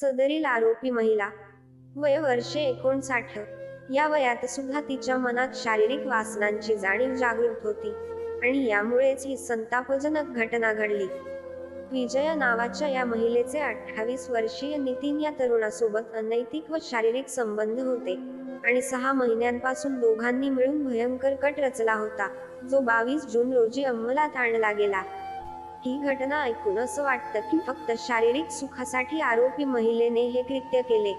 सदरील आरोपी महिला वय वर्षे 59. या वयात सुद्धा तिच्या मनात शारीरिक वासनांची जाणीव जागृत होती आणि यामुळेच ही संतापजनक घटना घडली। विजया नावाच्या या महिलेचे 28 वर्षीय नितीन या तरुणासोबत अनैतिक व शारीरिक संबंध होते आणि 6 महिन्यांपासून दोघांनी मिळून भयंकर कट रचला होता, जो 22 जून रोजी अंमलात आणला गेला। ही घटना ऐकून असं वाटतं की फक्त शारीरिक सुखासाठी आरोपी महिलेने हे कृत्य केले।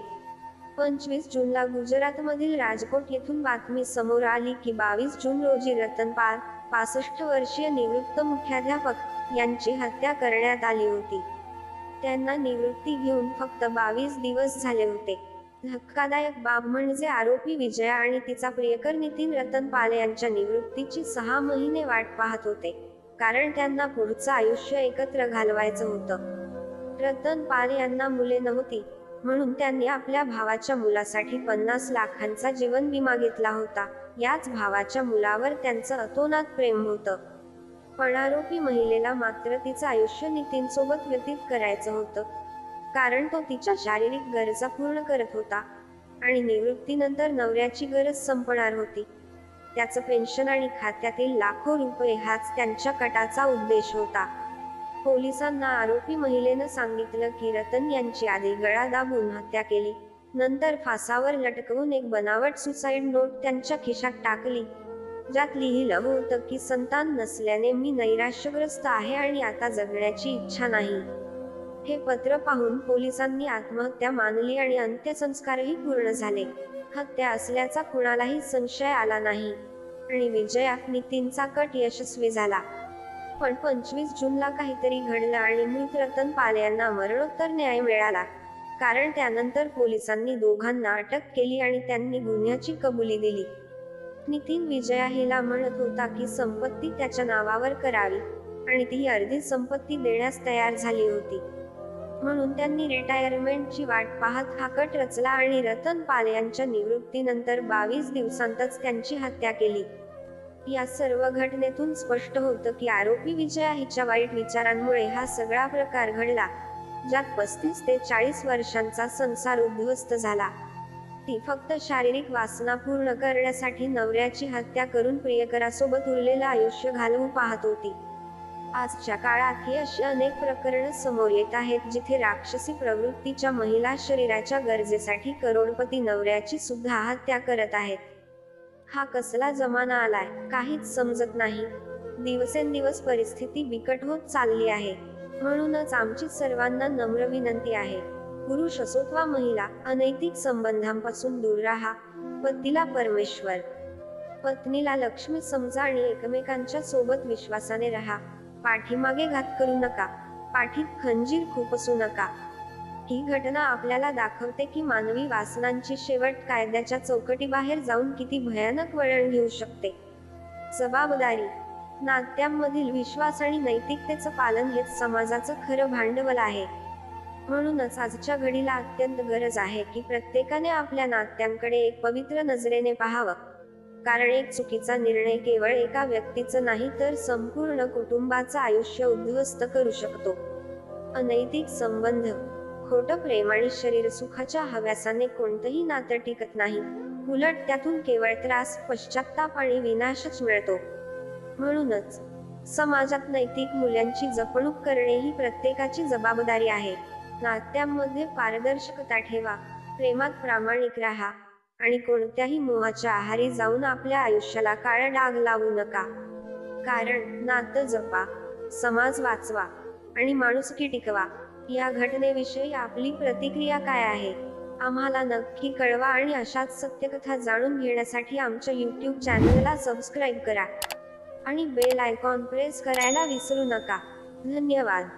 25 जूनला गुजरातमधील राजकोट येथून बातमी समोर आली की 22 जून रोजी रतन पाल, 65 वर्षीय निवृत्त मुख्याध्यापक यांची हत्या करण्यात आली होती। त्यांना निवृत्ती घेऊन फक्त 22 दिवस झाले होते। धक्कादायक बाब म्हणजे आरोपी विजया आणि तिचा प्रियकर नितीन रतन पाल यांच्या निवृत्तीची 6 महिने वाट पाहत होते, कारण त्यांना पुढचं आयुष्य एकत्र घालवायचं होतं। रतन पाल यांना मुले नव्हती, म्हणून त्यांनी आपल्या भावाच्या मुलासाठी 50 लाखांचा जीवन विमा घेतला होता। याच भावाच्या मुलावर त्यांचं अतोनात प्रेम होतं। पण आरोपी महिलेला मात्र तिचं आयुष्य नितीनसोबत व्यतीत करायचं होतं, कारण तो तिच्या शारीरिक गरजा पूर्ण करत होता आणि निवृत्तीनंतर नवऱ्याची गरज संपणार होती। त्याचं पेन्शन आणि खात्यातील लाखो रुपये हाच त्यांच्या कटाचा उद्देश होता। पोलिसांना आरोपी महिलेनं सांगितलं की रतन यांची आधी गळा दाबून हत्या केली, नंतर फासावर लटकवून एक बनावट सुसाईड नोट त्यांच्या खिशात टाकली, ज्यात लिहिलं होतं की संतान नसल्याने मी नैराश्यग्रस्त आहे आणि आता जगण्याची इच्छा नाही। हे पत्र पाहून पोलिसांनी आत्महत्या मानली आणि अंत्यसंस्कारही पूर्ण झाले। हत्या असल्याचा कुणालाही संशय आला नाही आणि विजया, नितीनचा कट यशस्वी झाला। पण 25 जूनला काहीतरी घडलं आणि मृत रतन पाल यांना मरणोत्तर न्याय मिळाला, कारण त्यानंतर पोलिसांनी दोघांना अटक केली आणि त्यांनी गुन्ह्याची कबुली दिली। नितीन विजया हिला म्हणत होता की संपत्ती त्याच्या नावावर करावी आणि ती अर्धी संपत्ती देण्यास तयार झाली होती, म्हणून त्यांनी रिटायरमेंटची वाट पाहत हा कट रचला आणि रतन पाल यांच्या निवृत्तीनंतर 22 दिवसांतच त्यांची हत्या केली। या सर्व घटनेतून स्पष्ट होतं की आरोपी विजया हिच्या वाईट विचारांमुळे हा सगळा प्रकार घडला, ज्यात 35 ते 40 वर्षांचा संसार उद्ध्वस्त झाला। ती फक्त शारीरिक वासना पूर्ण करण्यासाठी नवऱ्याची हत्या करून प्रियकरासोबत उरलेलं आयुष्य घालवू पाहत होती। आजच्या काळात ही अशी अनेक प्रकरणं समोर येत आहेत जिथे राक्षसी प्रवृत्तीच्या महिला शरीराच्या गरजेसाठी करोडपती नवऱ्याची सुद्धा हत्या करत आहेत। हा कसला जमाना आलाय, काहीच समजत नाही। दिवसेंदिवस परिस्थिती बिकट होत चालली आहे, म्हणूनच आमची सर्वांना नम्र विनंती आहे, पुरुष असोत वा महिला, अनैतिक संबंधांपासून दूर राहा। पतीला परमेश्वर, पत्नीला लक्ष्मी समजा आणि एकमेकांच्या सोबत विश्वासाने राहा। पाठीमागे घात करू नका, पाठीत खंजीर खुपसू नका। ही घटना आपल्याला दाखवते की मानवी वासनांची शेवट कायद्याच्या चौकटीबाहेर जाऊन किती भयानक वळण घेऊ शकते। जबाबदारी, नात्यांमधील विश्वास आणि नैतिकतेचं पालन हेच समाजाचं खरं भांडवल आहे। म्हणूनच आजच्या घडीला अत्यंत गरज आहे की प्रत्येकाने आपल्या नात्यांकडे एक पवित्र नजरेने पाहावं, कारण एक चुकीचा निर्णय केवळ एका व्यक्तीचं नाही तर संपूर्ण कुटुंबाचं आयुष्य उद्ध्वस्त करू शकतो। अनैतिक संबंध, खोटं प्रेम आणि शरीरसुखाच्या हव्यासाने कोणतंही नातं टिकत नाही, उलट त्यातून केवळ त्रास, पश्चात्ताप आणि विनाशच मिळतो। म्हणूनच समाजात नैतिक मूल्यांची जपणूक करणे ही प्रत्येकाची जबाबदारी आहे। नात्यांमध्ये पारदर्शकता ठेवा, प्रेमात प्रामाणिक राहा आणि कोणत्याही मोहाच्या आहारी जाऊन आपल्या आयुष्याला काळा डाग लावू नका। कारण नातं जपा, समाज वाचवा आणि माणुसकी टिकवा। या घटनेविषयी आपली प्रतिक्रिया काय आहे, आम्हाला नक्की कळवा आणि अशाच सत्यकथा जाणून घेण्यासाठी आमच्या YouTube चॅनलला सबस्क्राईब करा आणि बेल आयकॉन प्रेस करायला विसरू नका। धन्यवाद।